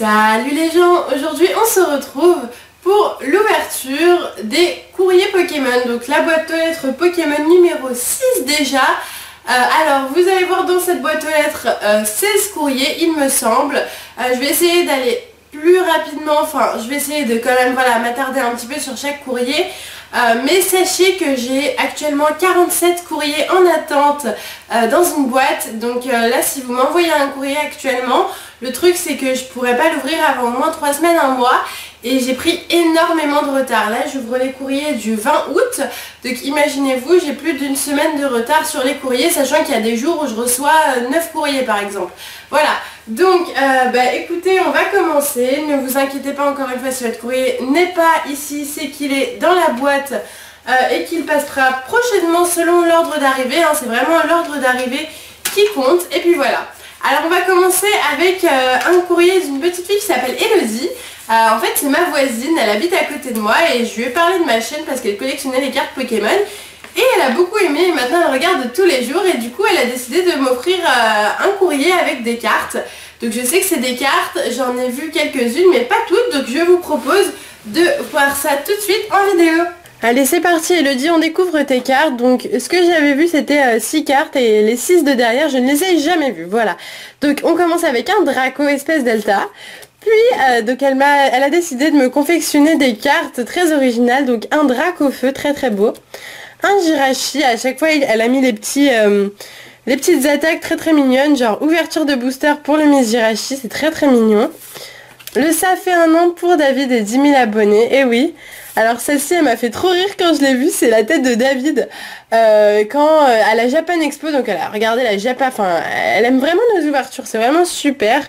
Salut les gens, aujourd'hui on se retrouve pour l'ouverture des courriers Pokémon, donc la boîte aux lettres Pokémon numéro 6 déjà. Alors vous allez voir dans cette boîte aux lettres 16 courriers il me semble. Je vais essayer d'aller plus rapidement, enfin je vais essayer de quand même m'attarder un petit peu sur chaque courrier. Mais sachez que j'ai actuellement 47 courriers en attente dans une boîte. Donc là si vous m'envoyez un courrier actuellement, le truc c'est que je pourrais pas l'ouvrir avant au moins 3 semaines, un mois. Et j'ai pris énormément de retard. Là j'ouvre les courriers du 20 août. Donc imaginez-vous, j'ai plus d'une semaine de retard sur les courriers, sachant qu'il y a des jours où je reçois 9 courriers par exemple. Voilà, donc écoutez, on va commencer. Ne vous inquiétez pas encore une fois si votre courrier n'est pas ici, c'est qu'il est dans la boîte et qu'il passera prochainement selon l'ordre d'arrivée. C'est vraiment l'ordre d'arrivée qui compte. Et puis voilà. Alors on va commencer avec un courrier d'une petite fille qui s'appelle Elodie. En fait c'est ma voisine, elle habite à côté de moi et je lui ai parlé de ma chaîne parce qu'elle collectionnait les cartes Pokémon. Et elle a beaucoup aimé et maintenant elle regarde tous les jours et du coup elle a décidé de m'offrir un courrier avec des cartes. Donc je sais que c'est des cartes, j'en ai vu quelques-unes mais pas toutes, donc je vous propose de voir ça tout de suite en vidéo. Allez c'est parti Elodie, on découvre tes cartes. Donc ce que j'avais vu c'était 6 cartes et les 6 de derrière je ne les ai jamais vues, voilà. Donc on commence avec un Draco espèce Delta. Puis donc elle a décidé de me confectionner des cartes très originales. Donc un Draco feu très très beau. Un Jirachi, à chaque fois elle a mis les petites attaques très très mignonnes, genre ouverture de booster pour le Miss Jirachi, c'est très très mignon. Le ça fait un an pour David et 10 000 abonnés, et oui. Alors celle-ci elle m'a fait trop rire quand je l'ai vue, c'est la tête de David à la Japan Expo, donc elle a regardé la Japan, enfin elle aime vraiment nos ouvertures, c'est vraiment super.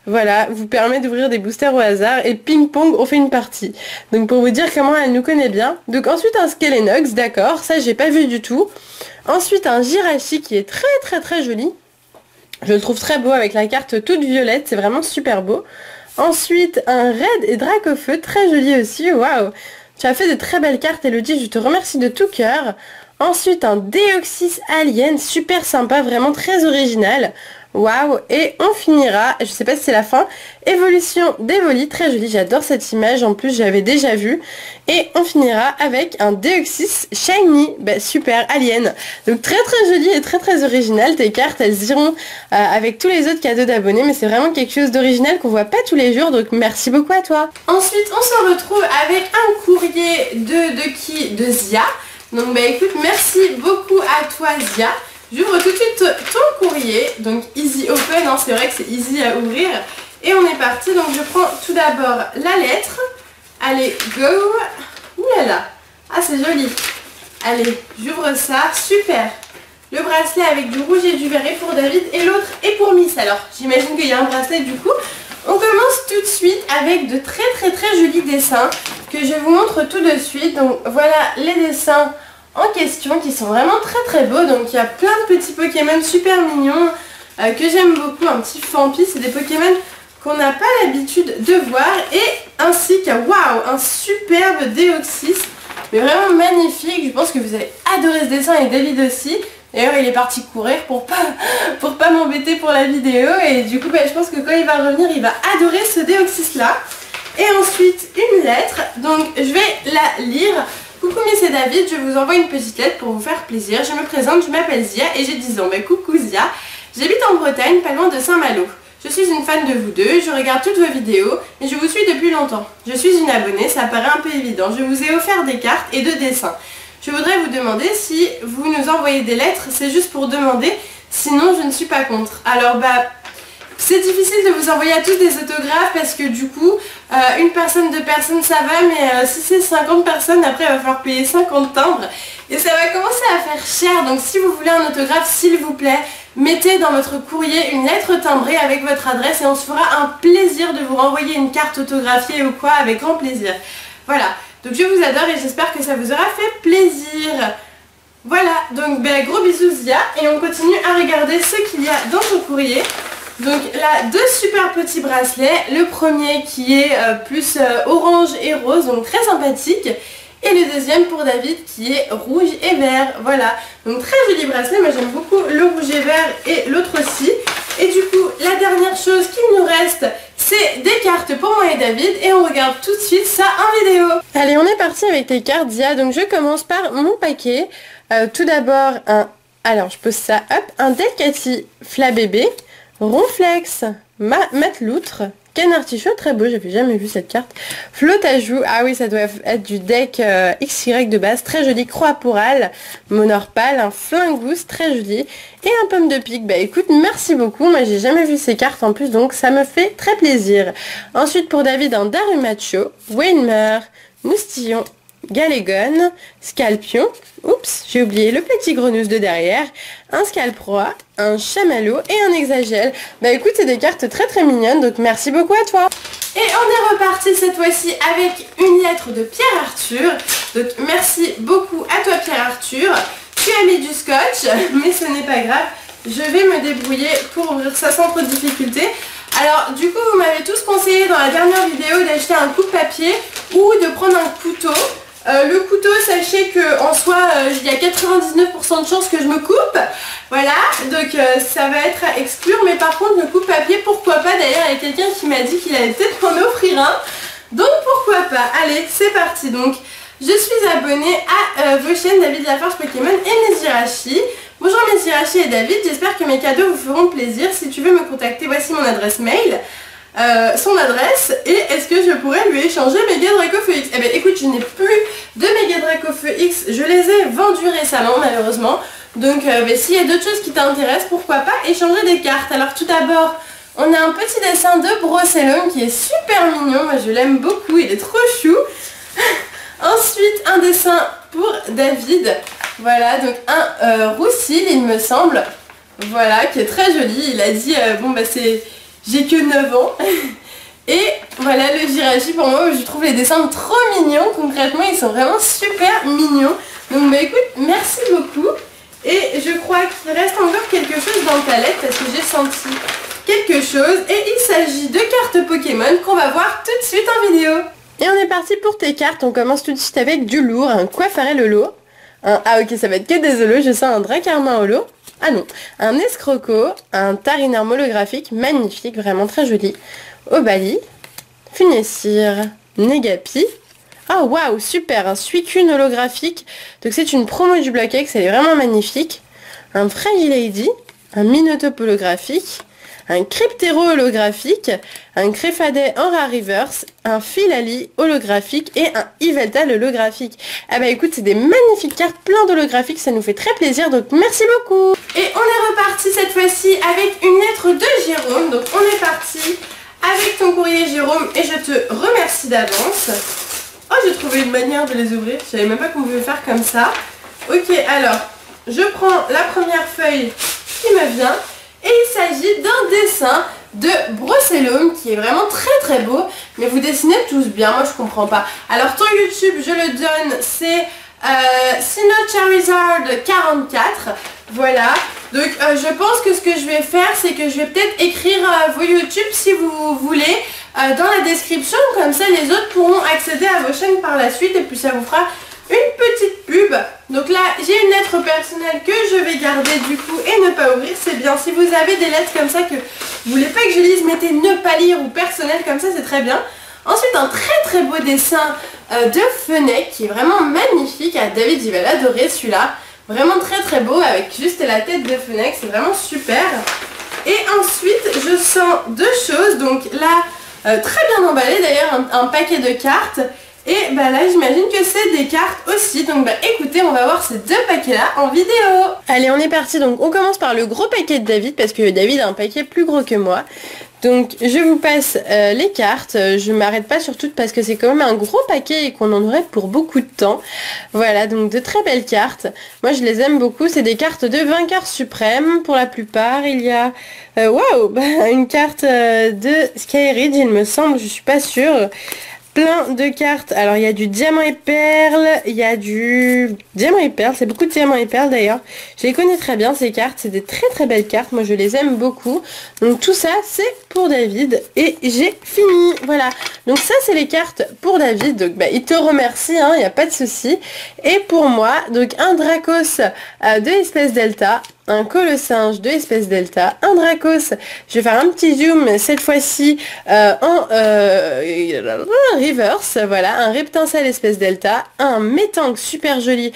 Voilà, vous permet d'ouvrir des boosters au hasard et ping pong on fait une partie. Donc pour vous dire comment elle nous connaît bien. Donc ensuite un Skelenox, d'accord, ça j'ai pas vu du tout. Ensuite un Jirachi qui est très très très joli. Je le trouve très beau avec la carte toute violette, c'est vraiment super beau. Ensuite un Red et Dracofeu, très joli aussi, waouh. Tu as fait de très belles cartes Elodie, je te remercie de tout cœur. Ensuite un Deoxys Alien, super sympa, vraiment très original. Waouh. Et on finira, je sais pas si c'est la fin, Évolution d'Evoli, très jolie, j'adore cette image, en plus j'avais déjà vu. Et on finira avec un Deoxys Shiny, super, Alien. Donc très très joli et très très original, tes cartes elles iront avec tous les autres cadeaux d'abonnés, mais c'est vraiment quelque chose d'original qu'on voit pas tous les jours, donc merci beaucoup à toi. Ensuite on se retrouve avec un courrier de Zia. Donc écoute, merci beaucoup à toi Zia. J'ouvre tout de suite ton courrier, donc easy open, c'est vrai que c'est easy à ouvrir. Et on est parti, donc je prends tout d'abord la lettre. Allez, go. Ouh là là. Ah c'est joli. Allez, j'ouvre ça, super. Le bracelet avec du rouge et du vert est pour David et l'autre est pour Miss. Alors j'imagine qu'il y a un bracelet du coup. On commence tout de suite avec de très très très jolis dessins que je vous montre tout de suite. Donc voilà les dessins en question qui sont vraiment très très beaux. Donc il y a plein de petits Pokémon super mignons que j'aime beaucoup. Un petit Fampi, c'est des Pokémon qu'on n'a pas l'habitude de voir. Et ainsi qu'un un superbe Deoxys, mais vraiment magnifique. Je pense que vous allez adorer ce dessin et David aussi. D'ailleurs il est parti courir pour pas m'embêter pour la vidéo. Et du coup je pense que quand il va revenir il va adorer ce Deoxys là. Et ensuite une lettre, donc je vais la lire. Coucou Miss et David, je vous envoie une petite lettre pour vous faire plaisir. Je me présente, je m'appelle Zia et j'ai 10 ans. Coucou Zia, j'habite en Bretagne, pas loin de Saint-Malo. Je suis une fan de vous deux, je regarde toutes vos vidéos et je vous suis depuis longtemps. Je suis une abonnée, ça paraît un peu évident. Je vous ai offert des cartes et 2 dessins. Je voudrais vous demander si vous nous envoyez des lettres, c'est juste pour demander, sinon je ne suis pas contre. Alors c'est difficile de vous envoyer à tous des autographes parce que du coup, une personne, 2 personnes ça va, mais si c'est 50 personnes, après il va falloir payer 50 timbres et ça va commencer à faire cher. Donc si vous voulez un autographe, s'il vous plaît, mettez dans votre courrier une lettre timbrée avec votre adresse et on se fera un plaisir de vous renvoyer une carte autographiée ou quoi, avec grand plaisir. Voilà, donc je vous adore et j'espère que ça vous aura fait plaisir. Voilà, donc gros bisous Zia et on continue à regarder ce qu'il y a dans ton courrier. Donc là, 2 super petits bracelets, le premier qui est plus orange et rose, donc très sympathique, et le deuxième pour David qui est rouge et vert, voilà. Donc très joli bracelet, moi j'aime beaucoup le rouge et vert et l'autre aussi. Et du coup, la dernière chose qu'il nous reste, c'est des cartes pour moi et David et on regarde tout de suite ça en vidéo. Allez, on est parti avec les cartes Dia. Donc je commence par mon paquet. Tout d'abord alors je pose ça, hop, un Delcati Flabébé, Ronflex, Mateloutre, Canartichaud, très beau, j'avais jamais vu cette carte. Flotajou, ah oui, ça doit être du deck XY de base, très joli. Croaporal, Monorpal, un Flingoose, très joli. Et un Pomme de pique. Bah écoute, merci beaucoup, moi j'ai jamais vu ces cartes en plus, donc ça me fait très plaisir. Ensuite pour David, un Darumacho, Wainmer, Moustillon, Galégon, Scalpion, oups, j'ai oublié le petit grenousse de derrière, un Scalproie, un Chamallow et un Hexagel. Bah écoute, c'est des cartes très mignonnes, donc merci beaucoup à toi. Et on est reparti cette fois-ci avec une lettre de Pierre Arthur. Donc merci beaucoup à toi Pierre Arthur. Tu as mis du scotch, mais ce n'est pas grave. Je vais me débrouiller pour ouvrir ça sans trop de difficulté. Alors du coup vous m'avez tous conseillé dans la dernière vidéo d'acheter un coupe-papier ou de prendre un couteau. Le couteau, sachez que en soi il y a 99% de chances que je me coupe. Voilà, donc ça va être à exclure. Mais par contre le coupe-papier, pourquoi pas. D'ailleurs il y a quelqu'un qui m'a dit qu'il allait peut-être m'en offrir un. Donc pourquoi pas. Allez, c'est parti. Donc je suis abonnée à vos chaînes David Lafarge Pokémon et Mesirachi. Bonjour Mesirachi et David, j'espère que mes cadeaux vous feront plaisir. Si tu veux me contacter, voici mon adresse mail. Son adresse, et est-ce que je pourrais lui échanger mes Draco-Feu X? Eh bien écoute, je n'ai plus de mes Draco-Feu X, je les ai vendus récemment malheureusement, donc s'il y a d'autres choses qui t'intéressent, pourquoi pas échanger des cartes. Alors tout d'abord, on a un petit dessin de Brossellum qui est super mignon, moi je l'aime beaucoup, il est trop chou. Ensuite un dessin pour David, voilà, donc un Roussil il me semble, voilà, qui est très joli. Il a dit bon bah c'est... J'ai que 9 ans. Et voilà le Jirachi, pour moi je trouve les dessins trop mignons. Concrètement ils sont vraiment super mignons. Donc bah écoute, merci beaucoup. Et je crois qu'il reste encore quelque chose dans ta lettre parce que j'ai senti quelque chose. Et il s'agit de cartes Pokémon qu'on va voir tout de suite en vidéo. Et on est parti pour tes cartes. On commence tout de suite avec du lourd, un Coiffarel holo. Ah ok, ça va être que des holos, je sens un Dracarmin holo. Ah non, un Escroco, un Tarinarme holographique, magnifique, vraiment très joli. Obali, Funessir, Negapi. Ah waouh, super, un Suicune holographique. Donc c'est une promo du Block X, elle est vraiment magnifique. Un Fragilady, un Minotaur holographique, un Cryptero holographique, un Créfadet en rare reverse, un Filali holographique et un Yveltal holographique. Ah bah écoute, c'est des magnifiques cartes, plein d'holographiques, ça nous fait très plaisir, donc merci beaucoup. Et on est reparti cette fois-ci avec une lettre de Jérôme, donc on est parti avec ton courrier Jérôme et je te remercie d'avance. Oh, j'ai trouvé une manière de les ouvrir, je savais même pas qu'on pouvait faire comme ça. Ok, alors, je prends la première feuille qui me vient. Et il s'agit d'un dessin de Brossellum qui est vraiment très beau. Mais vous dessinez tous bien, moi je comprends pas. Alors ton YouTube, je le donne, c'est Sinnoh Charizard 44. Voilà. Donc je pense que ce que je vais faire, c'est que je vais peut-être écrire vos YouTube si vous voulez dans la description. Comme ça les autres pourront accéder à vos chaînes par la suite. Et puis ça vous fera une petite pub. Donc là j'ai une lettre personnelle que je vais garder du coup et ne pas ouvrir, c'est bien. Si vous avez des lettres comme ça que vous voulez pas que je lise, mettez ne pas lire ou personnel, comme ça c'est très bien. Ensuite un très beau dessin de Fennec qui est vraiment magnifique. David il va l'adorer celui-là, vraiment très beau avec juste la tête de Fennec, c'est vraiment super. Et ensuite je sens deux choses, donc là très bien emballé d'ailleurs, un paquet de cartes. Et bah là j'imagine que c'est des cartes aussi. Donc bah écoutez, on va voir ces deux paquets là en vidéo. Allez, on est parti. Donc on commence par le gros paquet de David parce que David a un paquet plus gros que moi. Donc je vous passe les cartes. Je m'arrête pas sur toutes parce que c'est quand même un gros paquet et qu'on en aurait pour beaucoup de temps. Voilà, donc de très belles cartes. Moi je les aime beaucoup. C'est des cartes de vainqueurs suprêmes pour la plupart. Il y a waouh, une carte de Skyreed il me semble, je suis pas sûre. Plein de cartes. Alors il y a du diamant et perle, il y a du diamant et perle, c'est beaucoup de diamant et perle d'ailleurs. Je les connais très bien ces cartes, c'est des très belles cartes, moi je les aime beaucoup. Donc tout ça c'est pour David et j'ai fini. Voilà, donc ça c'est les cartes pour David, donc bah, il te remercie, il n'y a pas de souci. Et pour moi, donc un Dracos de espèce Delta, un Colossinge de espèce Delta, un Dracos, je vais faire un petit zoom cette fois-ci en reverse, voilà, un Reptincelle espèce Delta, un Métank super joli,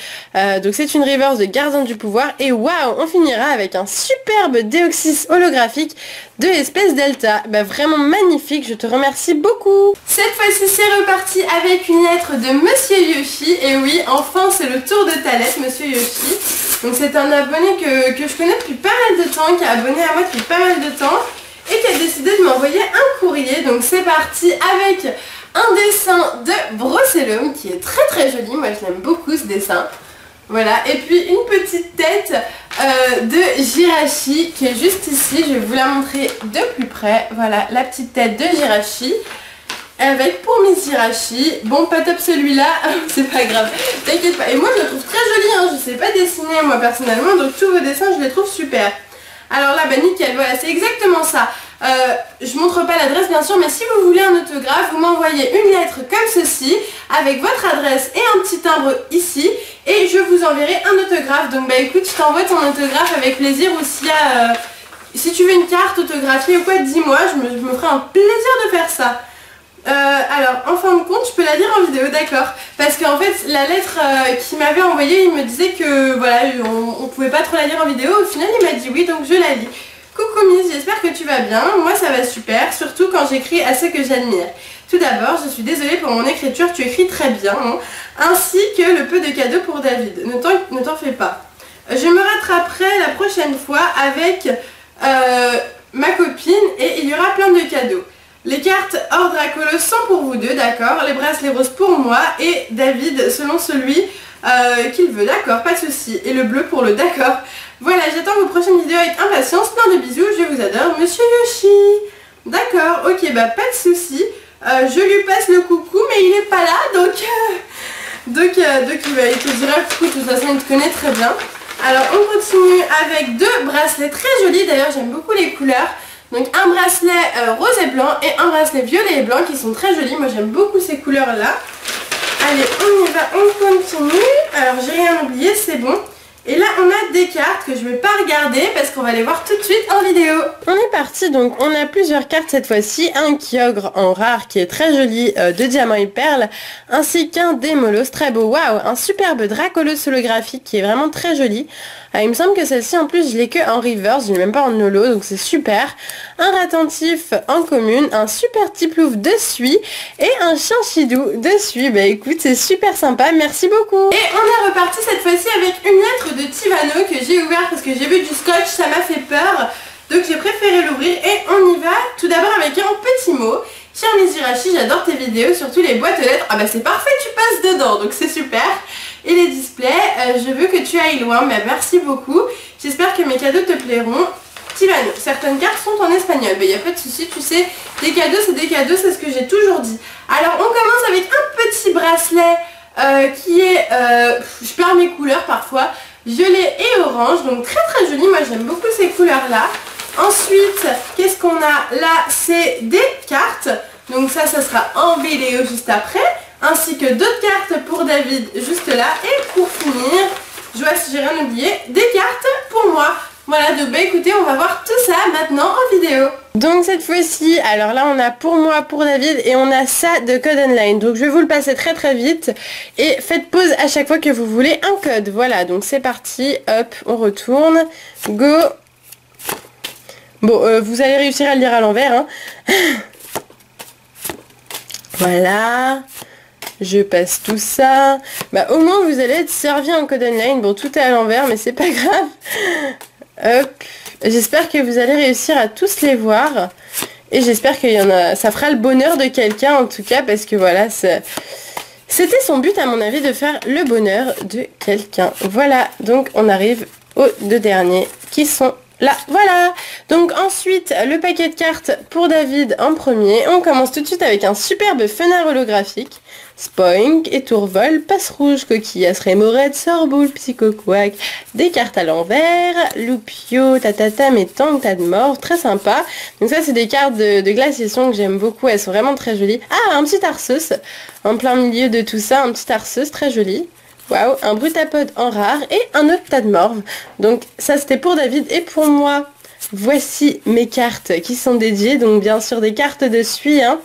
donc c'est une reverse de Gardien du Pouvoir, et waouh, on finira avec un superbe Deoxys holographique de espèce Delta. Bah vraiment magnifique, je te remercie beaucoup. Cette fois-ci c'est reparti avec une lettre de Monsieur Yoshi, et oui, enfin c'est le tour de ta lettre Monsieur Yoshi. Donc c'est un abonné que je connais depuis pas mal de temps, qui est abonné à moi depuis pas mal de temps, et qui a décidé de m'envoyer un courrier. Donc c'est parti avec un dessin de Brossellum, qui est très très joli, moi je l'aime beaucoup ce dessin. Voilà, et puis une petite tête de Jirachi qui est juste ici, je vais vous la montrer de plus près. Voilà, la petite tête de Jirachi avec pour Miss Jirachi. Bon, pas top celui-là, c'est pas grave, t'inquiète pas. Et moi je le trouve très joli, hein. Je sais pas dessiner moi personnellement, donc tous vos dessins je les trouve super. Alors là, bah nickel, voilà, c'est exactement ça. Je montre pas l'adresse bien sûr, mais si vous voulez un autographe, vous m'envoyez une lettre comme ceci, avec votre adresse et un petit timbre ici, et je vous enverrai un autographe. Donc bah écoute, je t'envoie ton autographe avec plaisir, ou s'il y a, si tu veux une carte autographiée ou quoi, dis-moi, je me ferai un plaisir de faire ça. Alors en fin de compte je peux la lire en vidéo, d'accord, parce qu'en fait la lettre qu'il m'avait envoyée, il me disait que voilà, on pouvait pas trop la lire en vidéo. Au final il m'a dit oui, donc je la lis. Coucou Miss, j'espère que tu vas bien, moi ça va super, surtout quand j'écris à ceux que j'admire. Tout d'abord, je suis désolée pour mon écriture, tu écris très bien, hein, ainsi que le peu de cadeaux pour David, ne t'en fais pas. Je me rattraperai la prochaine fois avec ma copine et il y aura plein de cadeaux. Les cartes hors Dracolos sont pour vous deux, d'accord. Les bracelets roses pour moi et David selon celui qu'il veut, d'accord, pas de souci. Et le bleu pour le, d'accord. Voilà, j'attends vos prochaines vidéos avec impatience. Plein de bisous, je vous adore, Monsieur Yoshi. D'accord, ok, bah pas de souci. Je lui passe le coucou, mais il est pas là, donc il te dira coucou, de toute façon il te connaît très bien. Alors on continue avec deux bracelets très jolis, d'ailleurs j'aime beaucoup les couleurs. Donc un bracelet rose et blanc et un bracelet violet et blanc qui sont très jolis. Moi j'aime beaucoup ces couleurs là. Allez, on y va, on continue. Alors j'ai rien oublié, c'est bon. Et là on a des cartes que je ne vais pas regarder parce qu'on va les voir tout de suite en vidéo. On est parti, donc on a plusieurs cartes cette fois-ci. Un Kyogre en rare qui est très joli de diamant et perles, ainsi qu'un Démolos très beau. Waouh, un superbe Dracolos holographique qui est vraiment très joli. Il me semble que celle-ci en plus je l'ai que en reverse, je l'ai même pas en holo, donc c'est super. Un Ratentif en commune, un super Tiplouf de Suie et un Chinchidou de Suie. Bah écoute, c'est super sympa, merci beaucoup. Et on est reparti cette fois-ci avec une lettre de Tivano que j'ai ouvert parce que j'ai vu du scotch, ça m'a fait peur. Donc j'ai préféré l'ouvrir et on y va tout d'abord avec un petit mot. Cher Miss Jirachi, j'adore tes vidéos, surtout les boîtes aux lettres. Ah bah c'est parfait, tu passes dedans, donc c'est super. Et les displays, je veux que tu ailles loin, mais merci beaucoup. J'espère que mes cadeaux te plairont. Tivano, certaines cartes sont en espagnol, mais il n'y a pas de souci, tu sais, des cadeaux, c'est ce que j'ai toujours dit. Alors on commence avec un petit bracelet qui est, je perds mes couleurs parfois, violet et orange, donc très très joli, moi j'aime beaucoup ces couleurs là. Ensuite, qu'est-ce qu'on a là? C'est des cartes, donc ça sera en vidéo juste après, ainsi que d'autres cartes pour David juste là. Et pour finir, je vois si j'ai rien oublié, des cartes pour moi. Voilà, donc bah écoutez, on va voir tout ça maintenant en vidéo. Donc cette fois-ci, alors là on a pour moi, pour David, et on a ça de Code Online. Donc je vais vous le passer très très vite. Et faites pause à chaque fois que vous voulez un code. Voilà, donc c'est parti, hop, on retourne, go. Bon, vous allez réussir à le lire à l'envers, hein. Voilà. Je passe tout ça. Bah au moins vous allez être servi en Code Online. Bon, tout est à l'envers, mais c'est pas grave. Hop. J'espère que vous allez réussir à tous les voir. Et j'espère qu'il y en a. Ça fera le bonheur de quelqu'un en tout cas, parce que voilà, c'était son but à mon avis, de faire le bonheur de quelqu'un. Voilà, donc on arrive aux deux derniers qui sont là, voilà. Donc ensuite, le paquet de cartes pour David en premier. On commence tout de suite avec un superbe fenard holographique. Spoink, Étourvol, Passe Rouge, Coquillasse, Rémorette, Sorboule, Psychoquack, des cartes à l'envers, Loupio, Tatata, Métank, Tas de mort, très sympa. Donc ça c'est des cartes de Glaciation que j'aime beaucoup, elles sont vraiment très jolies. Ah, un petit Arceus, en plein milieu de tout ça, un petit Arceus très joli. Waouh, un Brutapod en rare et un Octadmorph. Donc ça c'était pour David et pour moi. Voici mes cartes qui sont dédiées, donc bien sûr des cartes de suie, hein.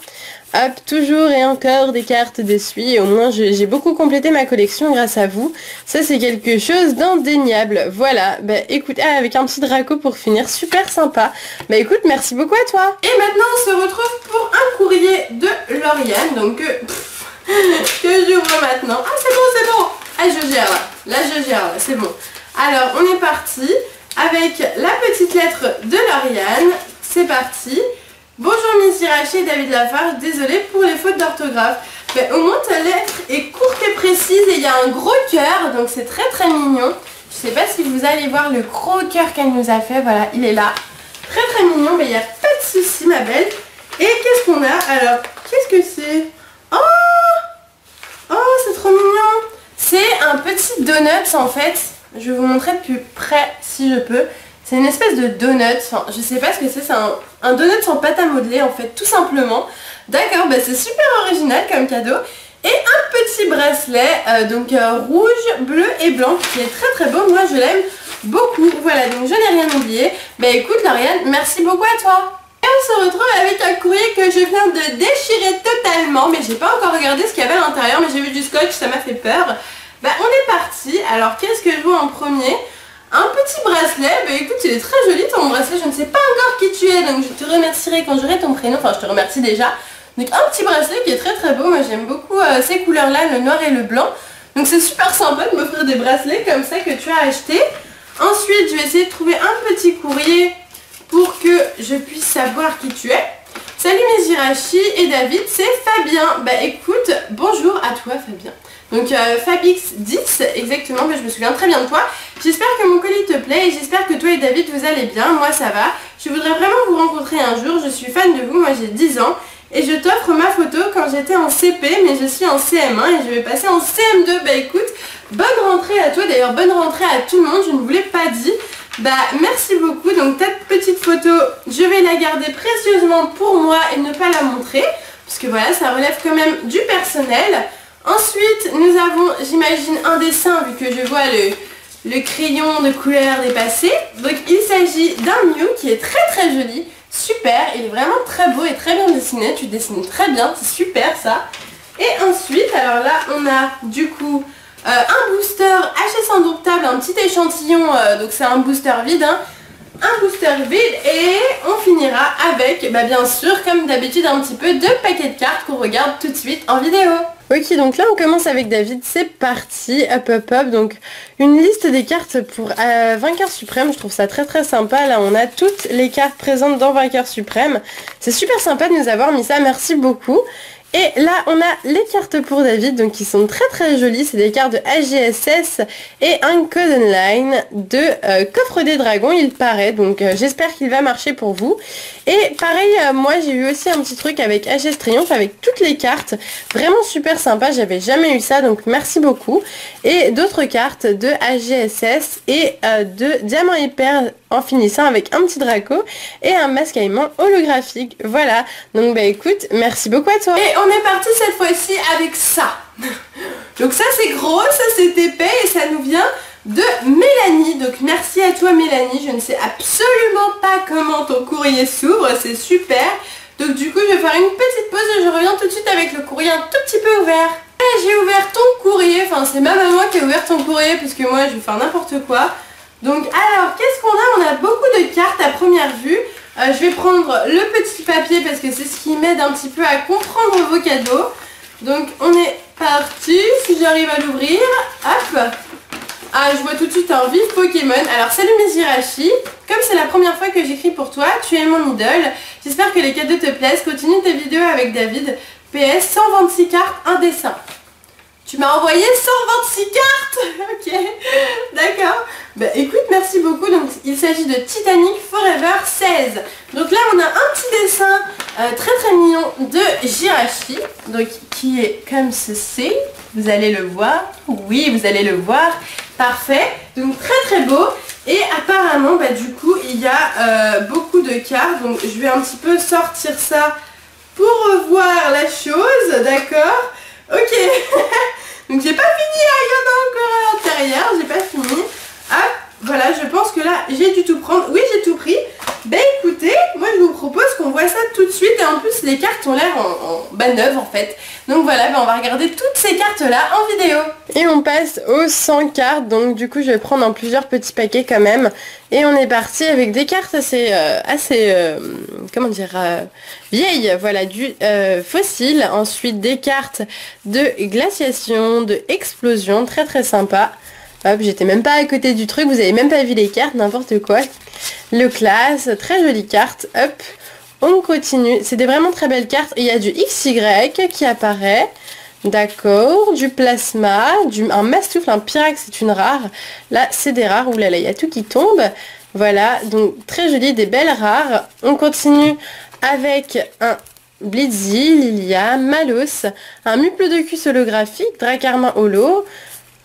Hop, toujours et encore des cartes de suie. Au moins j'ai beaucoup complété ma collection grâce à vous. Ça c'est quelque chose d'indéniable. Voilà, bah écoute, avec un petit Draco pour finir, super sympa. Bah écoute, merci beaucoup à toi. Et maintenant on se retrouve pour un courrier de Lauriane, donc que j'ouvre maintenant. Ah c'est bon, c'est bon. Ah je gère là, je gère là, c'est bon. Alors on est parti avec la petite lettre de Lauriane. C'est parti. Bonjour Miss Hirachi et David Lafarge, désolée pour les fautes d'orthographe. Mais au moins ta lettre est courte et précise et il y a un gros cœur, donc c'est très très mignon. Je sais pas si vous allez voir le gros cœur qu'elle nous a fait, voilà, il est là. Très très mignon, mais il n'y a pas de souci ma belle. Et qu'est-ce qu'on a? Alors, qu'est-ce que c'est? Oh, c'est trop mignon. C'est un petit donut en fait. Je vais vous montrer de plus près si je peux. C'est une espèce de donut, enfin, je sais pas ce que c'est un donut en pâte à modeler en fait, tout simplement. D'accord, bah c'est super original comme cadeau. Et un petit bracelet, donc rouge, bleu et blanc, qui est très très beau, moi je l'aime beaucoup. Voilà, donc je n'ai rien oublié. Bah écoute Lauriane, merci beaucoup à toi. Et on se retrouve avec un courrier que je viens de déchirer totalement, mais j'ai pas encore regardé ce qu'il y avait à l'intérieur, mais j'ai vu du scotch, ça m'a fait peur. Bah on est parti, alors qu'est-ce que je vois en premier? Un petit bracelet, bah écoute il est très joli ton bracelet, je ne sais pas encore qui tu es, donc je te remercierai quand j'aurai ton prénom, enfin je te remercie déjà. Donc un petit bracelet qui est très très beau, moi j'aime beaucoup ces couleurs là, le noir et le blanc. Donc c'est super sympa de m'offrir des bracelets comme ça que tu as acheté. Ensuite je vais essayer de trouver un petit courrier pour que je puisse savoir qui tu es. Salut mes Hirachi et David, c'est Fabien. Bah écoute, bonjour à toi Fabien. Donc Fabix10 exactement, mais je me souviens très bien de toi. J'espère que mon colis te plaît et j'espère que toi et David vous allez bien. Moi ça va. Je voudrais vraiment vous rencontrer un jour. Je suis fan de vous, moi j'ai 10 ans. Et je t'offre ma photo quand j'étais en CP, mais je suis en CM1 et je vais passer en CM2. Bah écoute, bonne rentrée à toi. D'ailleurs bonne rentrée à tout le monde, je ne vous l'ai pas dit. Bah merci beaucoup. Donc ta petite photo, je vais la garder précieusement pour moi et ne pas la montrer. Parce que voilà, ça relève quand même du personnel. Ensuite, nous avons, j'imagine, un dessin, vu que je vois le crayon de couleur dépassé. Donc, il s'agit d'un Mew qui est très très joli, super, il est vraiment très beau et très bien dessiné, tu dessines très bien, c'est super ça. Et ensuite, alors là, on a du coup un booster HS indomptable, un petit échantillon, donc c'est un booster vide, hein. Un booster vide et on finira avec, bah bien sûr, comme d'habitude, un petit peu de paquets de cartes qu'on regarde tout de suite en vidéo. Ok, donc là on commence avec David, c'est parti, hop hop hop, donc une liste des cartes pour Vainqueur Suprême, je trouve ça très très sympa, là on a toutes les cartes présentes dans Vainqueur Suprême, c'est super sympa de nous avoir mis ça, merci beaucoup. Et là on a les cartes pour David, donc qui sont très très jolies, c'est des cartes de AGSS et un code online de Coffre des Dragons il paraît, donc j'espère qu'il va marcher pour vous. Et pareil, moi j'ai eu aussi un petit truc avec AGS Triomphe avec toutes les cartes, vraiment super sympa, j'avais jamais eu ça, donc merci beaucoup. Et d'autres cartes de AGSS et de Diamant Hyper en finissant avec un petit Draco et un masque à aimant holographique. Voilà, donc bah écoute, merci beaucoup à toi. Et on est parti cette fois-ci avec ça. Donc ça c'est gros, ça c'est épais et ça nous vient de Mélanie. Donc merci à toi Mélanie, je ne sais absolument pas comment ton courrier s'ouvre, c'est super. Donc du coup je vais faire une petite pause et je reviens tout de suite avec le courrier un tout petit peu ouvert. Et j'ai ouvert ton courrier, enfin c'est ma maman qui a ouvert ton courrier puisque moi je vais faire n'importe quoi. Donc alors qu'est-ce qu'on a? On a beaucoup de cartes à première vue. Je vais prendre le petit papier parce que c'est ce qui m'aide un petit peu à comprendre vos cadeaux. Donc on est parti, si j'arrive à l'ouvrir. Hop. Ah, je vois tout de suite un vif Pokémon. Alors salut mes Hirachi, comme c'est la première fois que j'écris pour toi, tu es mon idole. J'espère que les cadeaux te plaisent. Continue tes vidéos avec David. PS 126 cartes, un dessin. Tu m'as envoyé 126 cartes. Ok, d'accord. Bah écoute, merci beaucoup. Donc il s'agit de Titanic Forever 16. Donc là on a un petit dessin très très mignon de Hirachi. Donc qui est comme ceci. Vous allez le voir. Oui, vous allez le voir. Parfait. Donc très très beau. Et apparemment bah du coup il y a beaucoup de cartes. Donc je vais un petit peu sortir ça pour voir la chose. D'accord. Ok. Donc j'ai pas fini, hein, il y en a encore à l'intérieur, j'ai pas fini. Hop, voilà, je pense que là j'ai dû tout prendre. Oui, j'ai tout pris. Ben écoutez, moi je vous propose qu'on voit ça tout de suite. Et en plus les cartes ont l'air neuves en fait. Donc voilà, ben on va regarder toutes ces cartes là en vidéo. Et on passe aux 100 cartes. Donc du coup je vais prendre en plusieurs petits paquets quand même. Et on est parti avec des cartes assez comment dire, vieilles. Voilà, du fossile. Ensuite des cartes de glaciation, de explosion. Très très sympa. Hop, j'étais même pas à côté du truc, vous avez même pas vu les cartes, n'importe quoi. Le classe, très jolie carte. Hop, on continue. C'est des vraiment très belles cartes. Il y a du XY qui apparaît. D'accord, du plasma, un mastoufle, un pyrax, c'est une rare. Là, c'est des rares. Oulala, il y a tout qui tombe. Voilà, donc très joli, des belles rares. On continue avec un Blitzy, Lilia, Malos, un Muplodocus holographique, Dracarmin holo,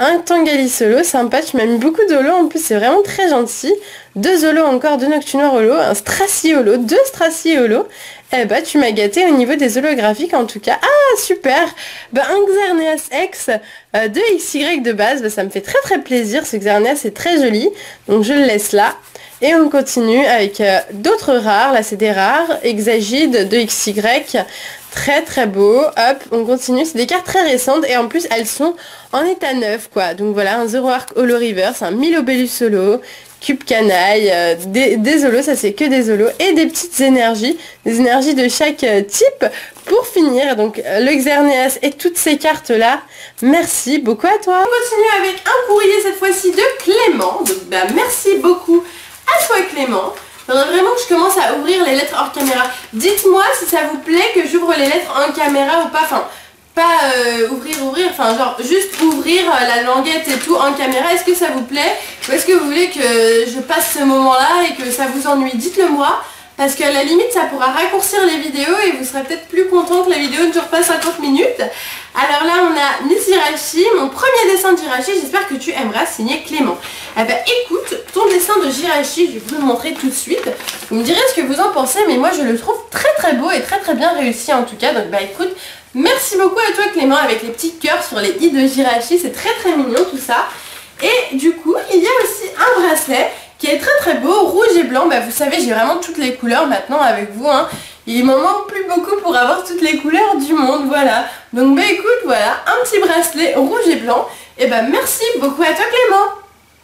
un Tangali solo, sympa, tu m'as mis beaucoup d'holo, en plus c'est vraiment très gentil. 2 holo encore, 2 Noctunoir holo, un Stracy holo, 2 Stracy holo. Eh bah tu m'as gâté au niveau des holographiques en tout cas. Ah super, bah, un Xerneas X, 2 XY de base, bah, ça me fait très très plaisir, ce Xerneas est très joli. Donc je le laisse là. Et on continue avec d'autres rares, là c'est des rares, Hexagide, 2 XY, très très beau. Hop, on continue, c'est des cartes très récentes et en plus elles sont en état neuf quoi. Donc voilà, un Zero Arc Holo Reverse, un Milobellus Holo, Cube Canaille, des holos, ça c'est que des holos, et des petites énergies, des énergies de chaque type. Pour finir, donc le Xerneas et toutes ces cartes là, merci beaucoup à toi. On continue avec un courrier cette fois-ci de Clément, donc bah, merci beaucoup à toi Clément. Il faudrait vraiment que je commence à ouvrir les lettres hors caméra. Dites-moi si ça vous plaît que j'ouvre les lettres en caméra ou pas. Enfin, pas ouvrir, enfin genre juste ouvrir la languette et tout en caméra. Est-ce que ça vous plaît? Ou est-ce que vous voulez que je passe ce moment-là et que ça vous ennuie? Dites-le moi. Parce qu'à la limite ça pourra raccourcir les vidéos et vous serez peut-être plus content que la vidéo ne dure pas 50 minutes. Alors là on a Miss Jirachi, mon premier dessin de Jirachi, j'espère que tu aimeras, signer Clément. Eh ben écoute, ton dessin de Jirachi, je vais vous le montrer tout de suite. Vous me direz ce que vous en pensez, mais moi je le trouve très très beau et très très bien réussi en tout cas. Donc bah écoute, merci beaucoup à toi Clément avec les petits cœurs sur les i de Jirachi, c'est très très mignon tout ça. Et du coup il y a aussi un bracelet qui est très très beau, rouge et blanc. Bah, vous savez, j'ai vraiment toutes les couleurs maintenant avec vous. Hein. Il m'en manque plus beaucoup pour avoir toutes les couleurs du monde, voilà. Donc bah écoute, voilà, un petit bracelet rouge et blanc. Et bah merci beaucoup à toi Clément.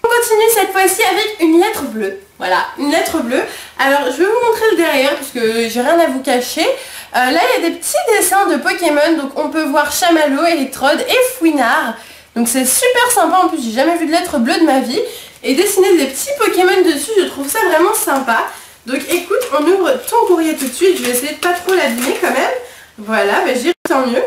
On continue cette fois-ci avec une lettre bleue. Voilà, une lettre bleue. Alors je vais vous montrer le derrière parce que j'ai rien à vous cacher. Là il y a des petits dessins de Pokémon. Donc on peut voir Chamallow, Electrode et Fouinard. Donc c'est super sympa, en plus j'ai jamais vu de lettre bleue de ma vie. Et dessiner des petits Pokémon dessus, je trouve ça vraiment sympa. Donc écoute, on ouvre ton courrier tout de suite, je vais essayer de pas trop l'abîmer quand même. Voilà, bah, j'ai tant mieux.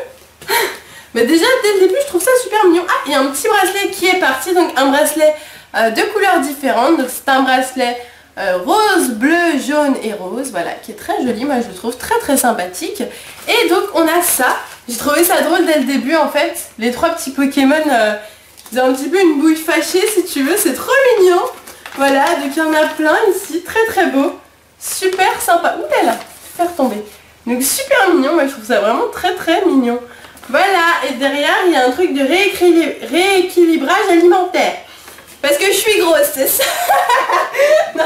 Mais déjà dès le début je trouve ça super mignon. Ah, il y a un petit bracelet qui est parti, donc un bracelet de couleurs différentes. Donc c'est un bracelet rose, bleu, jaune et rose, voilà, qui est très joli, moi je le trouve très très sympathique. Et donc on a ça, j'ai trouvé ça drôle dès le début en fait, les 3 petits Pokémon, c'est un petit peu une bouille fâchée si tu veux, c'est trop mignon. Voilà, donc il y en a plein ici, très très beau, super sympa. Ouh là là, faire tomber. Donc super mignon, moi je trouve ça vraiment très très mignon. Voilà, et derrière il y a un truc de rééquilibrage alimentaire. Parce que je suis grosse, c'est ça. Non,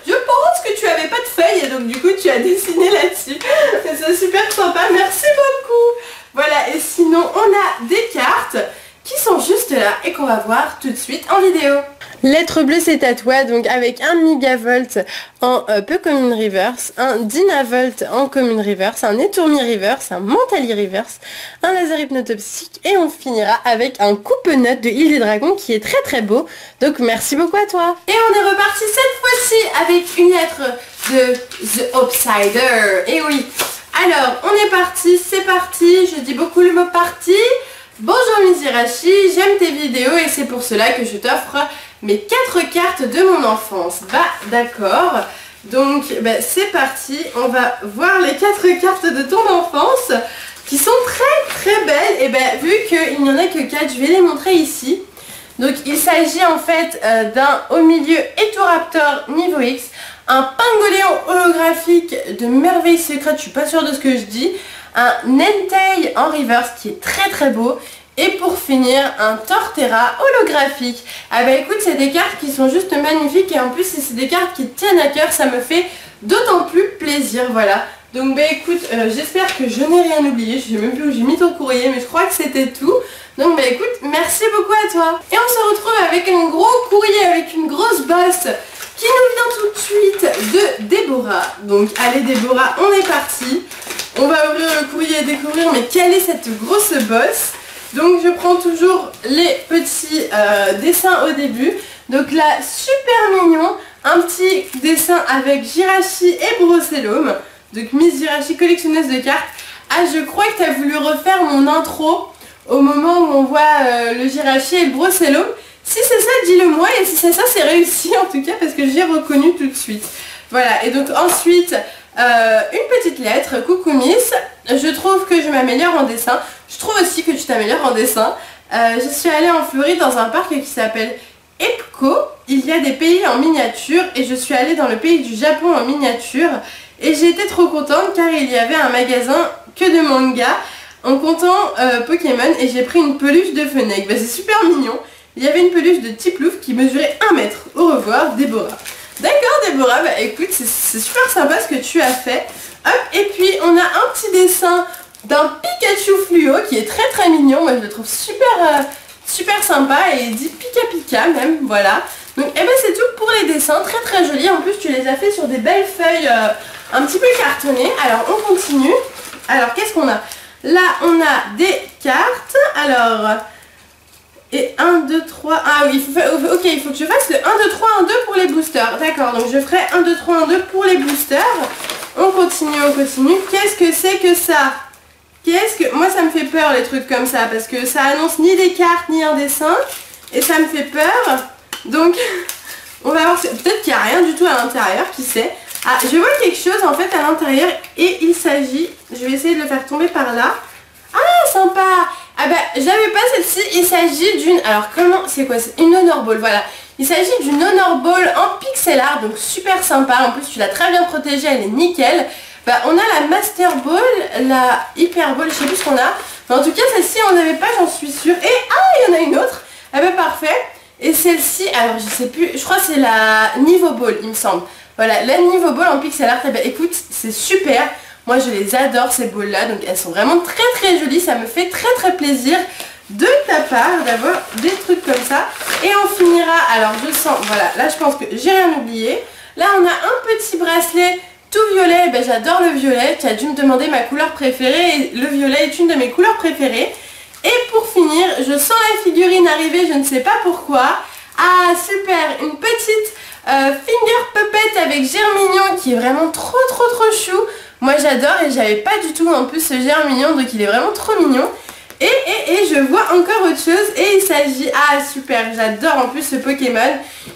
je pense que tu avais pas de feuilles et donc du coup tu as dessiné là-dessus. C'est super sympa, merci beaucoup. Voilà, et sinon on a des cartes qui sont juste là et qu'on va voir tout de suite en vidéo. Lettre bleue c'est à toi, donc avec un Megavolt en Commune Reverse, un Dynavolt en Commune Reverse, un Étourmi Reverse, un Mentali Reverse, un Laser Hypnotopsique et on finira avec un Coupe-Note de Île des Dragons qui est très très beau. Donc merci beaucoup à toi. Et on est reparti cette fois-ci avec une lettre de The Outsider. Et oui, alors on est parti, c'est parti, je dis beaucoup le mot parti. Bonjour Miss Jirachi, j'aime tes vidéos et c'est pour cela que je t'offre mes 4 cartes de mon enfance. Bah d'accord, donc bah, c'est parti, on va voir les 4 cartes de ton enfance qui sont très très belles. Et bah vu qu'il n'y en a que 4, je vais les montrer ici. Donc il s'agit en fait d'un au milieu Etoraptor niveau X, un Pingoléon holographique de merveille secrète, je suis pas sûre de ce que je dis, un Entei en reverse qui est très très beau, Et pour finir, un Torterra holographique. Ah bah écoute, c'est des cartes qui sont juste magnifiques et en plus si c'est des cartes qui tiennent à cœur, ça me fait d'autant plus plaisir, voilà. Donc bah écoute, j'espère que je n'ai rien oublié, je sais même plus où j'ai mis ton courrier, mais je crois que c'était tout. Donc bah écoute, merci beaucoup à toi. Et on se retrouve avec un gros courrier, avec une grosse bosse qui nous vient tout de suite de Déborah. Donc allez Déborah, on est parti. On va ouvrir le courrier et découvrir, mais quelle est cette grosse bosse? Donc je prends toujours les petits dessins au début. Donc là, super mignon, un petit dessin avec Jirachi et Brocellum. Donc Miss Jirachi, collectionneuse de cartes. Ah, je crois que tu as voulu refaire mon intro au moment où on voit le Jirachi et le Brocellum. Si c'est ça, dis-le moi, et si c'est ça, c'est réussi en tout cas, parce que j'ai reconnu tout de suite. Voilà, et donc ensuite, une petite lettre, coucou Miss, je trouve que je m'améliore en dessin. Je trouve aussi que tu t'améliores en dessin. Je suis allée en Floride dans un parc qui s'appelle Epcot. Il y a des pays en miniature et je suis allée dans le pays du Japon en miniature. Et j'ai été trop contente car il y avait un magasin que de manga en comptant Pokémon et j'ai pris une peluche de Fennec. Bah, c'est super mignon. Il y avait une peluche de Tiplouf qui mesurait 1 mètre. Au revoir Déborah. D'accord Déborah, bah écoute, c'est super sympa ce que tu as fait. Hop, et puis on a un petit dessin d'un Pikachu fluo qui est très très mignon. Moi je le trouve super sympa et il dit Pika Pika même, voilà. Donc eh ben c'est tout pour les dessins, très très jolis. En plus tu les as fait sur des belles feuilles un petit peu cartonnées. Alors on continue. Alors qu'est-ce qu'on a? Là on a des cartes. Alors... Et 1, 2, 3... Ah oui, ok, il faut que je fasse le 1, 2, 3, 1, 2 pour les boosters. D'accord, donc je ferai 1, 2, 3, 1, 2 pour les boosters. On continue, on continue. Qu'est-ce que c'est que ça? Moi, ça me fait peur, les trucs comme ça, parce que ça annonce ni des cartes, ni un dessin. Et ça me fait peur. Donc, on va voir... Peut-être qu'il n'y a rien du tout à l'intérieur, qui sait. Ah, je vois quelque chose, en fait, à l'intérieur. Et il s'agit... Je vais essayer de le faire tomber par là. Ah, sympa! Ah bah j'avais pas celle-ci, il s'agit d'une... Alors comment... C'est quoi? C'est une Honor Ball, voilà. Il s'agit d'une Honor Ball en pixel art, donc super sympa. En plus tu l'as très bien protégée, elle est nickel. Bah on a la Master Ball, la Hyper Ball, je sais plus ce qu'on a. Mais en tout cas celle-ci on n'avait pas, j'en suis sûre. Et ah, il y en a une autre. Ah bah parfait. Et celle-ci, alors je sais plus, je crois que c'est la Niveau Ball, il me semble. Voilà, la Niveau Ball en pixel art. Eh bah écoute, c'est super. Moi je les adore ces balles là, donc elles sont vraiment très très jolies, ça me fait très très plaisir de ta part d'avoir des trucs comme ça. Et on finira, alors je sens, voilà, là je pense que j'ai rien oublié. Là on a un petit bracelet tout violet, ben, j'adore le violet, tu as dû me demander ma couleur préférée, et le violet est une de mes couleurs préférées. Et pour finir, je sens la figurine arriver, je ne sais pas pourquoi. Ah super, une petite finger puppet avec Germignon qui est vraiment trop chou. Moi j'adore et j'avais pas du tout en plus ce Germignon, donc il est vraiment trop mignon. Et je vois encore autre chose et il s'agit... Ah super, j'adore en plus ce Pokémon.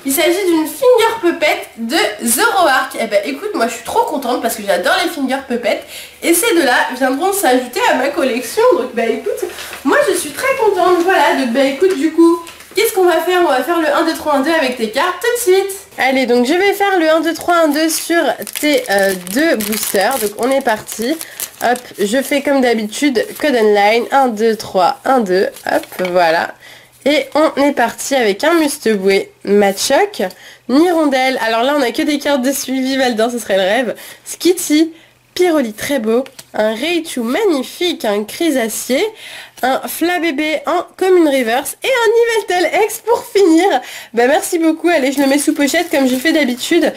Il s'agit d'une finger puppet de Zoroark. Et bah écoute, moi je suis trop contente parce que j'adore les finger puppets. Et ces deux-là viendront s'ajouter à ma collection. Donc bah écoute, moi je suis très contente. Voilà, donc bah écoute du coup... Qu'est-ce qu'on va faire? On va faire le 1, 2, 3, 1, 2 avec tes cartes tout de suite. Allez, donc je vais faire le 1, 2, 3, 1, 2 sur tes deux boosters. Donc on est parti. Hop, je fais comme d'habitude, code online, 1, 2, 3, 1, 2. Hop, voilà. Et on est parti avec un Musteboué, Machoc, Nirondelle. Alors là, on a que des cartes de suivi, Valdin, ce serait le rêve. Skitty, Pyroli très beau, un Raichu magnifique, un Chrysacier, un Flabébé en Commune Reverse et un Yveltal X pour finir. Bah merci beaucoup, allez je le mets sous pochette comme je fais d'habitude.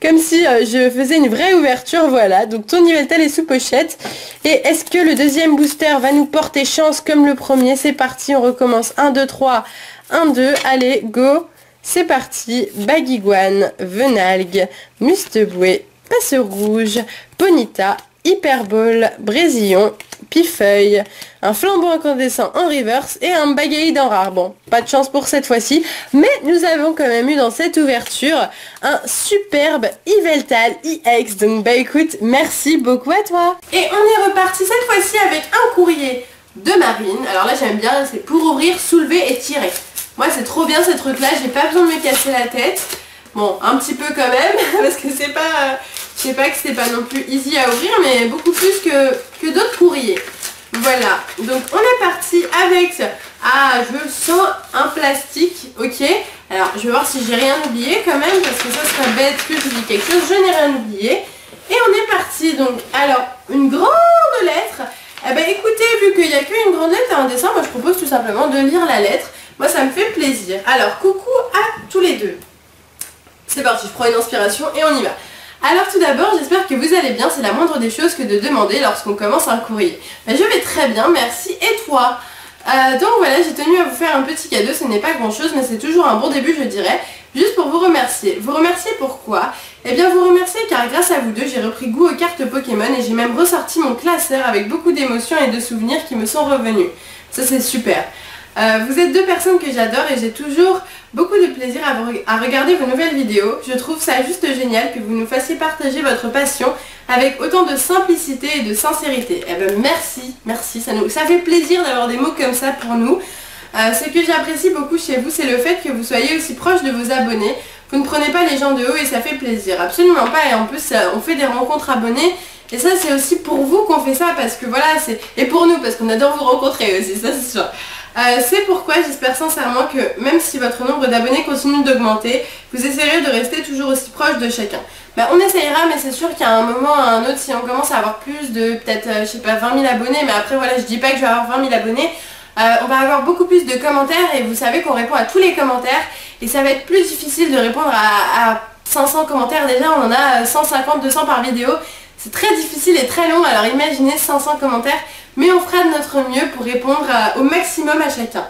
Comme si je faisais une vraie ouverture, voilà. Donc ton Yveltal est sous pochette. Et est-ce que le deuxième booster va nous porter chance comme le premier? C'est parti, on recommence. 1, 2, 3, 1, 2, allez, go. C'est parti, Baguiguane, Venalgue, Musteboué, Passe Rouge, Ponyta, Hyperball, Brésillon, Pifeuille, un flambeau incandescent en reverse et un Bagaïde en rare. Bon, pas de chance pour cette fois-ci, mais nous avons quand même eu dans cette ouverture un superbe Yveltal EX. Donc bah écoute, merci beaucoup à toi. Et on est reparti cette fois-ci avec un courrier de Marine. Alors là j'aime bien, c'est pour ouvrir, soulever et tirer. Moi c'est trop bien ces trucs là, j'ai pas besoin de me casser la tête. Bon, un petit peu quand même, parce que c'est pas... Je sais pas que c'est pas non plus easy à ouvrir, mais beaucoup plus que d'autres courriers. Voilà, donc on est parti avec, ah je sens un plastique, ok. Alors je vais voir si j'ai rien oublié quand même, parce que ça serait bête que je dis quelque chose, je n'ai rien oublié. Et on est parti, donc alors une grande lettre. Eh ben écoutez, vu qu'il n'y a qu'une grande lettre et un dessin, moi je propose tout simplement de lire la lettre. Moi ça me fait plaisir. Alors coucou à tous les deux. C'est parti, je prends une inspiration et on y va. Alors tout d'abord, j'espère que vous allez bien, c'est la moindre des choses que de demander lorsqu'on commence un courrier. Ben, je vais très bien, merci. Et toi? Donc voilà, j'ai tenu à vous faire un petit cadeau, ce n'est pas grand chose, mais c'est toujours un bon début je dirais, juste pour vous remercier. Vous remercier pourquoi? Eh bien vous remercier car grâce à vous deux, j'ai repris goût aux cartes Pokémon et j'ai même ressorti mon classeur avec beaucoup d'émotions et de souvenirs qui me sont revenus. Ça c'est super. Vous êtes deux personnes que j'adore et j'ai toujours beaucoup de plaisir à regarder vos nouvelles vidéos. Je trouve ça juste génial que vous nous fassiez partager votre passion avec autant de simplicité et de sincérité. Eh ben merci, ça fait plaisir d'avoir des mots comme ça pour nous. Ce que j'apprécie beaucoup chez vous, c'est le fait que vous soyez aussi proche de vos abonnés. Vous ne prenez pas les gens de haut et ça fait plaisir. Absolument pas, et en plus on fait des rencontres abonnés. Et ça c'est aussi pour vous qu'on fait ça parce que voilà, et pour nous parce qu'on adore vous rencontrer aussi, ça c'est sûr. C'est pourquoi j'espère sincèrement que même si votre nombre d'abonnés continue d'augmenter, vous essayerez de rester toujours aussi proche de chacun. Ben, on essayera, mais c'est sûr qu'à un moment ou à un autre, si on commence à avoir plus de peut-être, je sais pas, 20 000 abonnés, mais après voilà, je dis pas que je vais avoir 20 000 abonnés, on va avoir beaucoup plus de commentaires et vous savez qu'on répond à tous les commentaires et ça va être plus difficile de répondre à 500 commentaires. Déjà on en a 150, 200 par vidéo, c'est très difficile et très long, alors imaginez 500 commentaires, mais on fera de notre mieux pour répondre au maximum à chacun.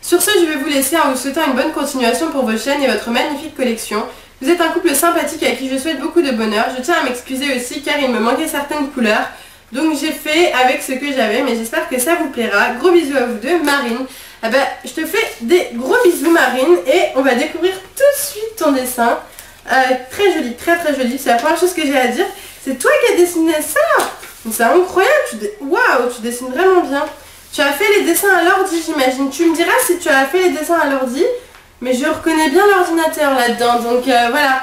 Sur ce, je vais vous laisser en vous souhaitant une bonne continuation pour vos chaînes et votre magnifique collection. Vous êtes un couple sympathique à qui je souhaite beaucoup de bonheur. Je tiens à m'excuser aussi car il me manquait certaines couleurs. Donc j'ai fait avec ce que j'avais, mais j'espère que ça vous plaira. Gros bisous à vous deux, Marine. Ah bah, je te fais des gros bisous, Marine, et on va découvrir tout de suite ton dessin. Très joli, très joli. C'est la première chose que j'ai à dire. C'est toi qui as dessiné ça. C'est incroyable, waouh, tu dessines vraiment bien. Tu as fait les dessins à l'ordi, j'imagine. Tu me diras si tu as fait les dessins à l'ordi, mais je reconnais bien l'ordinateur là-dedans, donc voilà.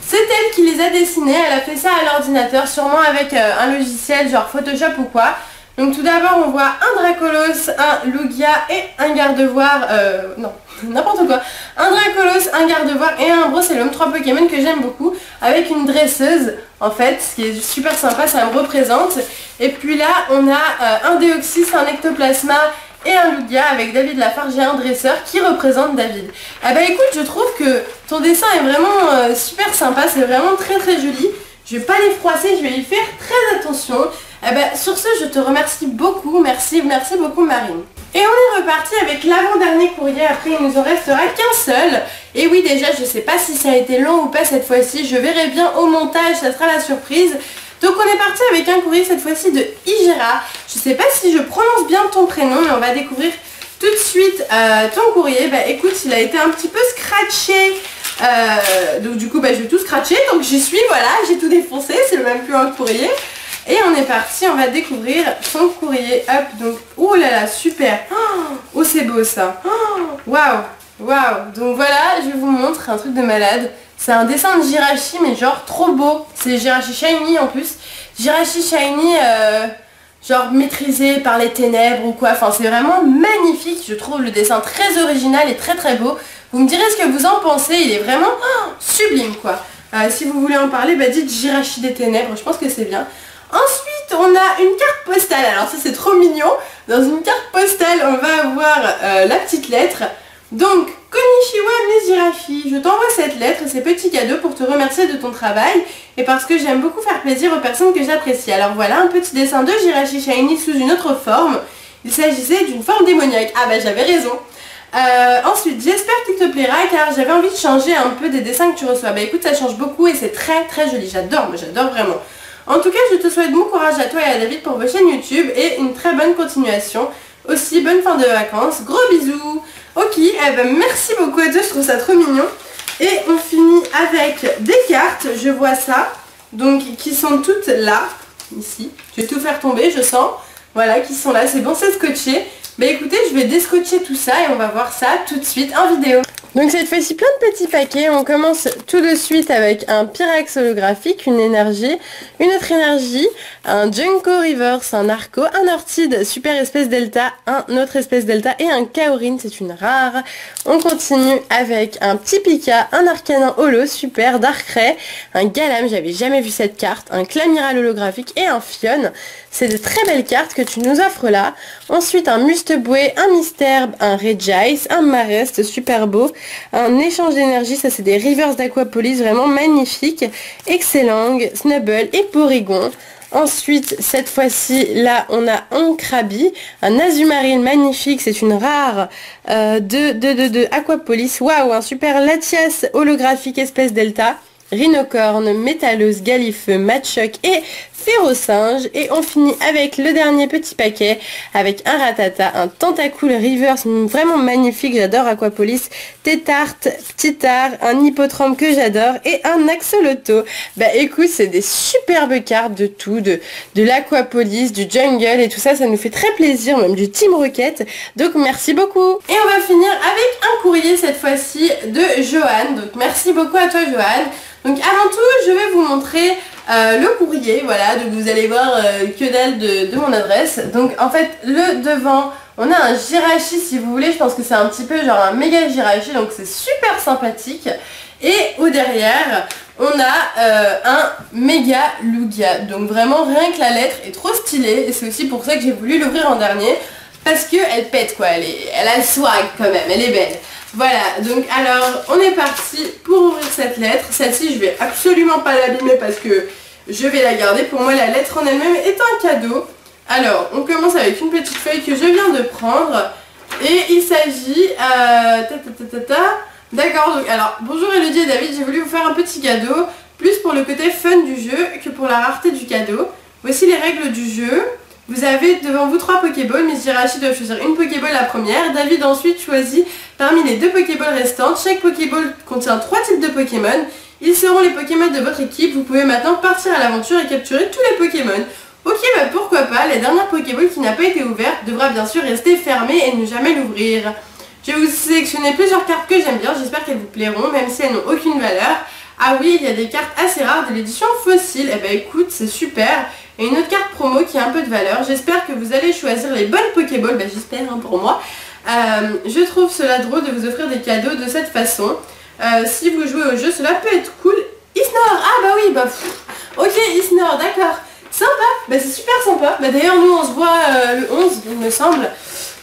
C'est elle qui les a dessinés, elle a fait ça à l'ordinateur, sûrement avec un logiciel genre Photoshop ou quoi. Donc tout d'abord on voit un Dracolos, un Lugia et un Gardevoir, non, n'importe quoi. Un Dracolos, un Gardevoir et un Brossellum, 3 Pokémon que j'aime beaucoup, avec une dresseuse en fait, ce qui est super sympa, ça me représente. Et puis là on a un Deoxys, un Ectoplasma et un Lugia avec David Lafarge et un dresseur qui représente David. Ah bah écoute, je trouve que ton dessin est vraiment super sympa, c'est vraiment très joli. Je vais pas les froisser, je vais y faire très attention. Eh ben, sur ce, je te remercie beaucoup, merci beaucoup Marine. Et on est reparti avec l'avant-dernier courrier, après il nous en restera qu'un seul. Et oui déjà, je sais pas si ça a été long ou pas cette fois-ci, je verrai bien au montage, ça sera la surprise. Donc on est parti avec un courrier cette fois-ci de Igera. Je sais pas si je prononce bien ton prénom, mais on va découvrir tout de suite ton courrier. Bah écoute, il a été un petit peu scratché. Donc du coup bah, je vais tout scratcher, donc j'y suis, voilà, j'ai tout défoncé, c'est même plus un courrier. Et on est parti, on va découvrir son courrier. Hop, donc, oh là là, super. Oh, c'est beau ça. Waouh, waouh. Donc voilà, je vous montre un truc de malade. C'est un dessin de Jirachi, mais genre trop beau. C'est Jirachi Shiny en plus. Jirachi Shiny, genre maîtrisé par les ténèbres ou quoi. Enfin, c'est vraiment magnifique. Je trouve le dessin très original et très beau. Vous me direz ce que vous en pensez. Il est vraiment sublime, quoi. Si vous voulez en parler, bah dites Jirachi des ténèbres. Je pense que c'est bien. Ensuite, on a une carte postale. Alors ça, c'est trop mignon. Dans une carte postale, on va avoir la petite lettre. Donc, Konnichiwa Miss Jirachi, je t'envoie cette lettre et ces petits cadeaux pour te remercier de ton travail et parce que j'aime beaucoup faire plaisir aux personnes que j'apprécie. Alors voilà, un petit dessin de Jirachi Shiny sous une autre forme. Il s'agissait d'une forme démoniaque. Ah bah j'avais raison. Ensuite, j'espère qu'il te plaira car j'avais envie de changer un peu des dessins que tu reçois. Bah écoute, ça change beaucoup et c'est très joli. J'adore, moi j'adore vraiment. En tout cas, je te souhaite bon courage à toi et à David pour vos chaînes YouTube et une très bonne continuation. Aussi, bonne fin de vacances. Gros bisous. Ok, eh ben, merci beaucoup à tous, je trouve ça trop mignon. Et on finit avec des cartes, je vois ça. Donc, qui sont toutes là, ici. Je vais tout faire tomber, je sens. Voilà, qui sont là, c'est bon, c'est scotché. Bah écoutez, je vais descotcher tout ça et on va voir ça tout de suite en vidéo. Donc cette fois-ci plein de petits paquets, on commence tout de suite avec un Pyrax holographique, une énergie, une autre énergie, un Junko Reverse, un Arco, un Orchid super espèce delta, un autre espèce delta et un Kaorin, c'est une rare. On continue avec un petit Pika, un Arcanin holo super, Darkrai, un Galam, j'avais jamais vu cette carte, un Clamiral holographique et un Fion. C'est de très belles cartes que tu nous offres là. Ensuite un Musteboué, un Misterbe, un Regice, un Marest super beau, un échange d'énergie, ça c'est des Rivers d'Aquapolis vraiment magnifiques, Excellang, Snubble et Porygon. Ensuite, cette fois-ci, là, on a un Krabi, un Azumarill magnifique, c'est une rare de Aquapolis. Waouh, un super Latias holographique espèce delta, Rhinocorne, Métalleuse, Galifeu, Machoc et Férocinge. Et on finit avec le dernier petit paquet avec un Rattata, un Tentacool Reverse vraiment magnifique, j'adore Aquapolis, Tétarte, Ptitard, un Hippotrampe que j'adore et un Axolotl. Bah écoute, c'est des superbes cartes de tout, de l'Aquapolis, du Jungle et tout ça, ça nous fait très plaisir, même du Team Rocket. Donc merci beaucoup. Et on va finir avec un courrier cette fois-ci de Johan. Donc merci beaucoup à toi Johan. Donc avant tout, je vais vous montrer le courrier, voilà, donc vous allez voir que dalle de mon adresse. Donc en fait, le devant, on a un Jirachi si vous voulez, je pense que c'est un petit peu genre un méga Jirachi, donc c'est super sympathique. Et au derrière, on a un méga Lugia, donc vraiment rien que la lettre est trop stylée, et c'est aussi pour ça que j'ai voulu l'ouvrir en dernier, parce qu'elle pète quoi, elle a le swag quand même, elle est belle. Voilà, donc alors on est parti pour ouvrir cette lettre. Celle-ci je vais absolument pas l'abîmer parce que je vais la garder. Pour moi la lettre en elle-même est un cadeau. Alors on commence avec une petite feuille que je viens de prendre. Et il s'agit... D'accord, donc alors bonjour Elodie et David, j'ai voulu vous faire un petit cadeau. Plus pour le côté fun du jeu que pour la rareté du cadeau. Voici les règles du jeu. Vous avez devant vous 3 Pokéballs, Miss Jirachi doit choisir une Pokéball la première, David ensuite choisit parmi les 2 Pokéballs restantes. Chaque Pokéball contient 3 types de Pokémon, ils seront les Pokémon de votre équipe, vous pouvez maintenant partir à l'aventure et capturer tous les Pokémon. Ok, bah pourquoi pas, la dernière Pokéball qui n'a pas été ouverte devra bien sûr rester fermée et ne jamais l'ouvrir. Je vais vous sélectionner plusieurs cartes que j'aime bien, j'espère qu'elles vous plairont, même si elles n'ont aucune valeur. Ah oui, il y a des cartes assez rares de l'édition fossile, eh ben écoute, c'est super. Et une autre carte promo qui a un peu de valeur. J'espère que vous allez choisir les bonnes Pokéballs. Bah j'espère hein, pour moi. Je trouve cela drôle de vous offrir des cadeaux de cette façon. Si vous jouez au jeu, cela peut être cool. Isnor, ah bah oui, bah pff. Ok Isnor, d'accord. Sympa, bah c'est super sympa. Bah d'ailleurs nous on se voit le 11, il me semble.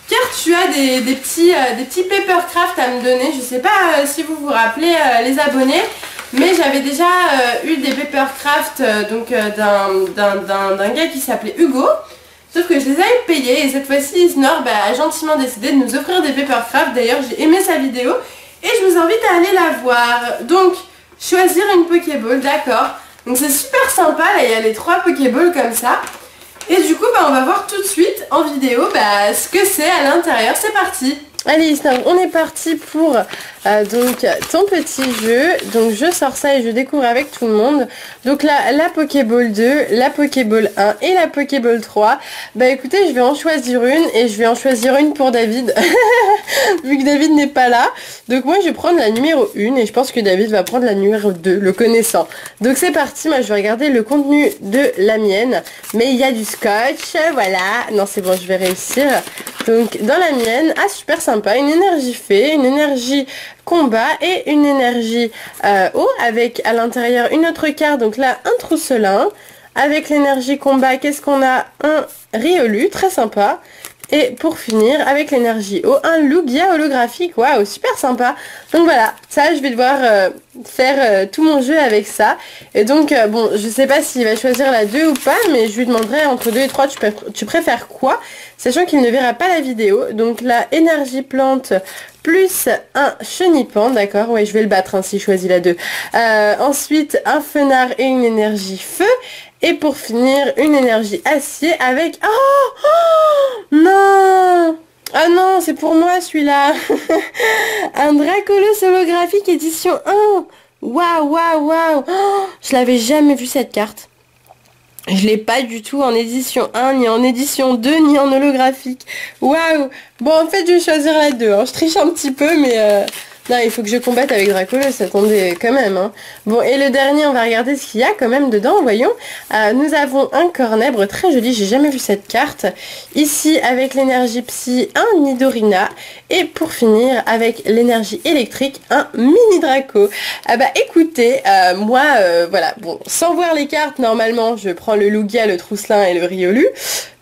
Car tu as des petits papercraft à me donner. Je sais pas si vous vous rappelez les abonnés. Mais j'avais déjà eu des papercraft d'un gars qui s'appelait Hugo. Sauf que je les avais payés et cette fois-ci Isnor a gentiment décidé de nous offrir des papercraft. D'ailleurs j'ai aimé sa vidéo et je vous invite à aller la voir. Donc choisir une Pokéball, d'accord. Donc c'est super sympa, là il y a les 3 Pokéballs comme ça. Et du coup on va voir tout de suite en vidéo ce que c'est à l'intérieur. C'est parti. Allez Isnor, on est parti pour donc ton petit jeu. Donc je sors ça et je découvre avec tout le monde. Donc là la Pokéball 2, la Pokéball 1 et la Pokéball 3. Bah écoutez, je vais en choisir une et je vais en choisir une pour David. Vu que David n'est pas là. Donc moi je vais prendre la numéro 1 et je pense que David va prendre la numéro 2, le connaissant. Donc c'est parti, moi je vais regarder le contenu de la mienne. Mais il y a du scotch, voilà. Non c'est bon, je vais réussir. Donc dans la mienne, ah super sympa, une énergie fée, une énergie combat et une énergie eau avec à l'intérieur une autre carte, donc là un Trousselin. Avec l'énergie combat, qu'est-ce qu'on a? Un Riolu, très sympa. Et pour finir, avec l'énergie eau, un Lugia holographique, waouh, super sympa. Donc voilà, ça je vais devoir faire tout mon jeu avec ça. Et donc, bon, je sais pas s'il va choisir la 2 ou pas, mais je lui demanderai entre 2 et 3, tu préfères quoi? Sachant qu'il ne verra pas la vidéo. Donc la énergie plante plus un chenipan, d'accord, ouais, je vais le battre hein, s'il choisit la 2. Ensuite, un fenard et une énergie feu. Et pour finir, une énergie acier avec... Oh non! Ah non, c'est pour moi celui-là. Un Dracolos holographique édition 1. Waouh, waouh, waouh. Je l'avais jamais vu cette carte. Je l'ai pas du tout en édition 1, ni en édition 2, ni en holographique. Waouh. Bon, en fait, je vais choisir la 2. Hein. Je triche un petit peu, mais Non, il faut que je combatte avec Dracolos, attendez, quand même. Hein. Bon, et le dernier, on va regarder ce qu'il y a quand même dedans, voyons. Nous avons un Cornèbre très joli, j'ai jamais vu cette carte. Ici, avec l'énergie psy, un Nidorina. Et pour finir, avec l'énergie électrique, un mini Draco. Ah bah écoutez, moi, voilà, bon, sans voir les cartes, normalement, je prends le Lugia, le Trousselin et le Riolu.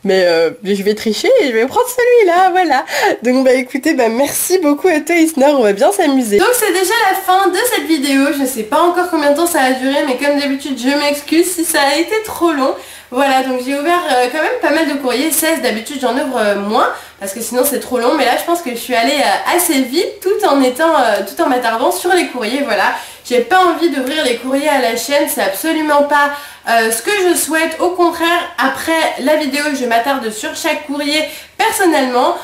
Mais je vais tricher et je vais prendre celui-là, voilà. Donc bah écoutez, bah merci beaucoup à toi Isnor, on va bien s'amuser. Donc c'est déjà la fin de cette vidéo, je sais pas encore combien de temps ça a duré, mais comme d'habitude je m'excuse si ça a été trop long. Voilà, donc j'ai ouvert quand même pas mal de courriers, 16, d'habitude j'en ouvre moins, parce que sinon c'est trop long, mais là je pense que je suis allée assez vite tout en m'attardant sur les courriers, voilà. J'ai pas envie d'ouvrir les courriers à la chaîne, c'est absolument pas ce que je souhaite. Au contraire, après la vidéo, je m'attarde sur chaque courrier personnellement,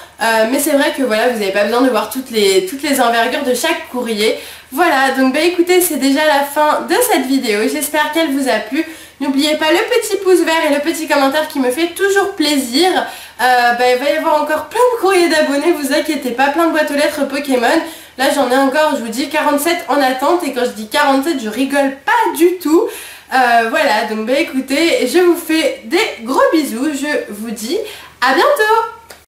mais c'est vrai que voilà, vous n'avez pas besoin de voir toutes les envergures de chaque courrier. Voilà, donc bah écoutez, c'est déjà la fin de cette vidéo, j'espère qu'elle vous a plu. N'oubliez pas le petit pouce vert et le petit commentaire qui me fait toujours plaisir. Il va y avoir encore plein de courriers d'abonnés, vous inquiétez pas, plein de boîtes aux lettres Pokémon. Là j'en ai encore, je vous dis 47 en attente, et quand je dis 47 je rigole pas du tout. Voilà, donc bah écoutez, je vous fais des gros bisous, je vous dis à bientôt.